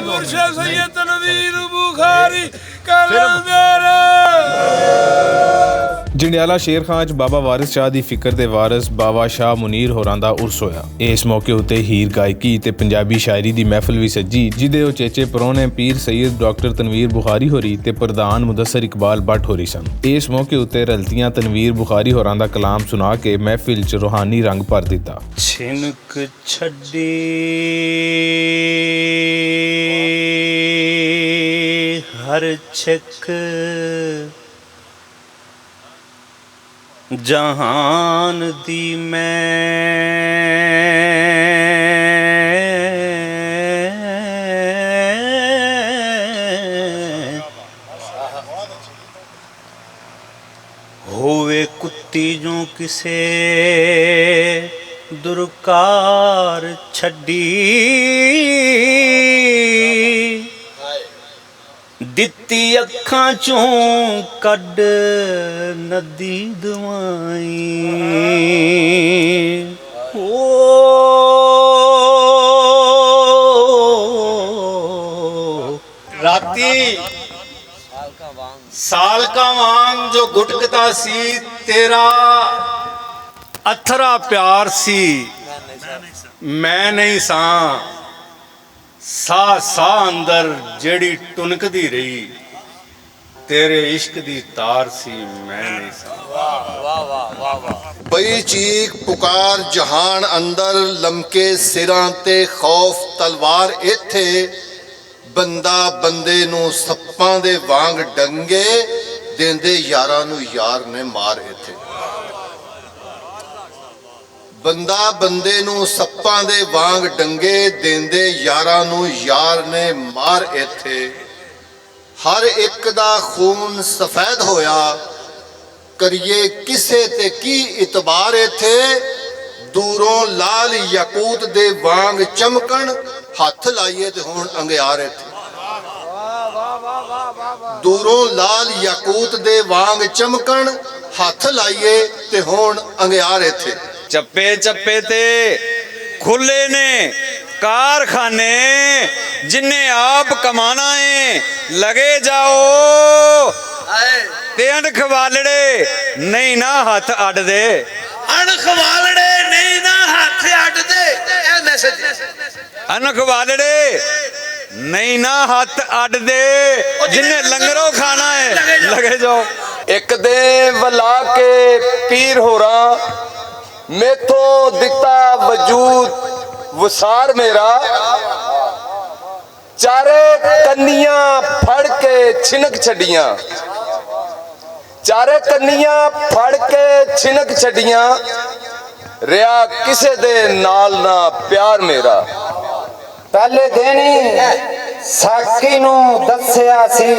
मुर्शिद सैयद तनवीर बुखारी कलंदर। ਜੰਡਿਆਲਾ ਸ਼ੇਰ ਖਾਂ 'ਚ ਬਾਬਾ ਵਾਰਿਸ ਸ਼ਾਹ ਦੀ ਫਿਕਰ ਦੇ ਵਾਰਿਸ ਬਾਬਾ ਸ਼ਾਹ ਮੁਨੀਰ ਹੋਰਾਂ ਦਾ ਉਰਸ ਹੋਇਆ। ਇਸ ਮੌਕੇ ਉੱਤੇ ਹੀਰ ਗਾਇਕੀ ਤੇ ਪੰਜਾਬੀ ਸ਼ਾਇਰੀ ਦੀ ਮਹਿਫਲ ਵੀ ਸੱਜੀ, ਜਿਹਦੇ ਉਚੇਚੇ ਪ੍ਰਾਹੁਣੇ ਪੀਰ ਸੈਯਦ ਡਾਕਟਰ ਤਨਵੀਰ ਬੁਖਾਰੀ ਹੋਰੀ ਤੇ ਪ੍ਰਧਾਨ ਮੁਦੱਸਰ ਇਕਬਾਲ ਬੱਟ ਹੋਰੀ ਸਨ। ਇਸ ਮੌਕੇ ਉੱਤੇ ਰਲਤੀਆਂ ਤਨਵੀਰ ਬੁਖਾਰੀ ਹੋਰਾਂ ਦਾ ਕਲਾਮ ਸੁਣਾ ਕੇ ਮਹਿਫਿਲ 'ਚ ਰੂਹਾਨੀ ਰੰਗ ਭਰ ਦਿੱਤਾ। ਛਿਨਕ ਛੱਡੀ ਹਰ ਛਕ जहान दी मैं होवे कुत्ती जो किसे दुरकार छड़ी दिती अखां चों कड नदी दवाई। ओ राती साल का वांग जो गुटकता सी तेरा अथरा प्यार सी मैं नहीं सा सा सा अंदर जेड़ी टुनकदी रही तेरे इश्क दी तार सी मैं नहीं सा। बई चीख पुकार जहान अंदर लमके सिरां ते खौफ तलवार इत्थे बंदा बंदे नूं सप्पां दे वांग डंगे देंदे यारां नूं यार ने मार इत्थे बंदा बंदे नूं सप्पां दे वांग डंगे देंदे यारां नूं यार ने मार इत्थे हर एक दा खून सफेद होया करिए किसे ते की इतबार इत्थे दूरों लाल याकूत दे वांग चमकन हथ लाइए ते हुण अंगियार इत्थे दूरों लाल याकूत दे वांग चमकन हथ लाइए ते हुण अंगियार इत्थे चप्पे चप्पे ते खुले ने कारखाने जिन्हें आप कमाना है लगे जाओ ते अणख वालड़े नहीं ना हाथ अड दे अणख वालड़े नहीं ना हाथ अड दे अणख वालड़े नहीं ना हाथ अड दे जिन्हें लंगरों खाना है लगे जाओ। एक दे वला के पीर होरा मेथों दिता वजूद वसार मेरा चारे कन्नियां फड़ के छिनक छड़ियां चारे कन्नियां फड़ के छिनक छड़ियां रिया किसे दे नाल ना प्यार मेरा। पहले देनी साकी नू दस्या सी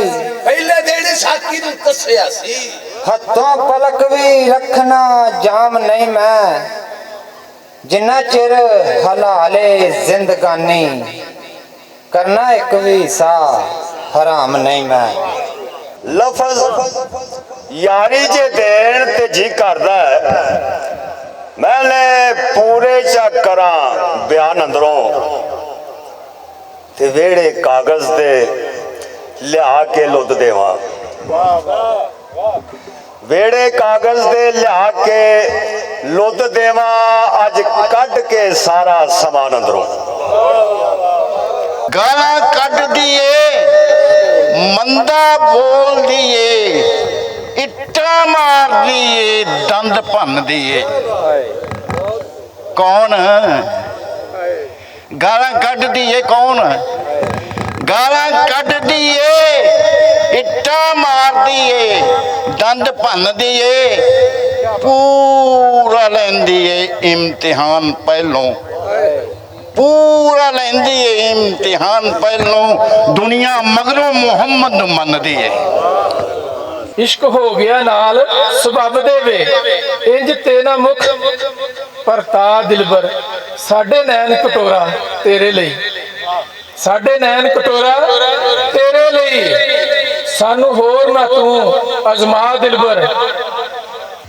पहले देने साकी नू दस्या सी हथों पलक भी रखना जाम नहीं मैं जिन्ना चिर हलाले जिंदगानी करना एक भी सा हराम नहीं मैं। लफज यारी जे देन ते जी करदा है मैंने पूरे चा करा बयान अंदरों ते वेड़े कागज दे लिया के लुद देवा वेड़े कागज दे लिया के लुद देवा अज कट के सारा समान अंदरों गाला कट दिए मंदा बोल दिए इट्टा मार दिए दंद भन दिए कौन गाला कट दिए कौन गाला कट दिए इट्टा मार दिए दंद भन दिए पूरा लेंदी है इम्तिहान पहलों पूरा लेंदी है इम्तिहान पहलों दुनिया मगरों मुहम्मद मन दी है। इश्क हो गया नाल सबब देवे इंज तेरा मुख परता दिलबर साडे नैन कटोरा तेरे लिए साडे नैन कटोरा तेरे लिए सानू होर ना तू अजमा दिलबर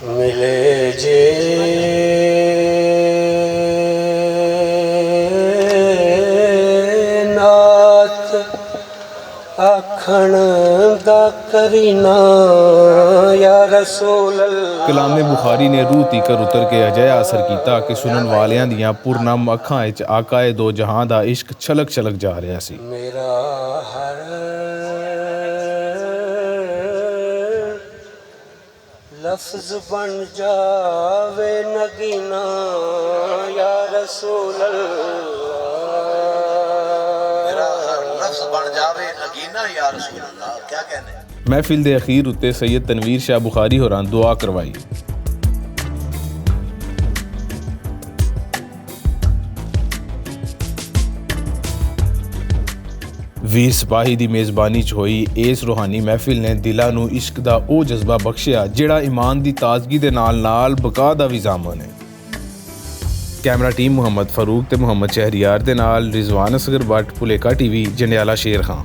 मिले जे आखण दा करीना या रसूल अल्लाह। ਕਲਾਮੇ ਬੁਖਾਰੀ ਨੇ ਰੂਹ ਤੀਕਰ ਉਤਰ ਕੇ ਅਜਿਹਾ ਅਸਰ ਕੀਤਾ ਕਿ ਸੁਣਨ ਵਾਲਿਆਂ ਦੀਆਂ ਪੁਰਨਮ ਅੱਖਾਂ ਵਿੱਚ ਆਕਾਏ ਦੋ ਜਹਾਂ ਦਾ ਇਸ਼ਕ ਛਲਕ ਛਲਕ ਜਾ ਰਿਹਾ ਸੀ। मेरा हर लफ्ज बन जावे नगीना या रसूल ਮਹਿਫਿਲ ਦੇ ਅਖੀਰ ਉੱਤੇ ਸੈਯਦ ਤਨਵੀਰ ਸ਼ਾਹ ਬੁਖਾਰੀ ਹੋਰਾਂ ਦੁਆ ਕਰਵਾਈ। ਵੀਰ ਸਿਪਾਹੀ ਦੀ ਮੇਜ਼ਬਾਨੀ 'ਚ ਹੋਈ ਇਸ ਰੂਹਾਨੀ ਮਹਿਫਿਲ ਨੇ ਦਿਲਾਂ ਨੂੰ ਇਸ਼ਕ ਦਾ ਉਹ ਜਜ਼ਬਾ ਬਖਸ਼ਿਆ ਜਿਹੜਾ ਈਮਾਨ ਦੀ ਤਾਜ਼ਗੀ ਦੇ ਨਾਲ ਬਕਾ ਦਾ ਵੀ ਜ਼ਾਮਨ ਹੈ। ਕੈਮਰਾ ਟੀਮ ਮੁਹੰਮਦ ਫਾਰੂਕ ਤੇ ਮੁਹੰਮਦ ਸ਼ਹਿਰੀਆਰ ਦੇ ਨਾਲ ਰਿਜ਼ਵਾਨ ਅਸਗਰ ਬੱਟ, ਭੁਲੇਖਾ ਟੀਵੀ, ਜੰਡਿਆਲਾ ਸ਼ੇਰ ਖਾਂ।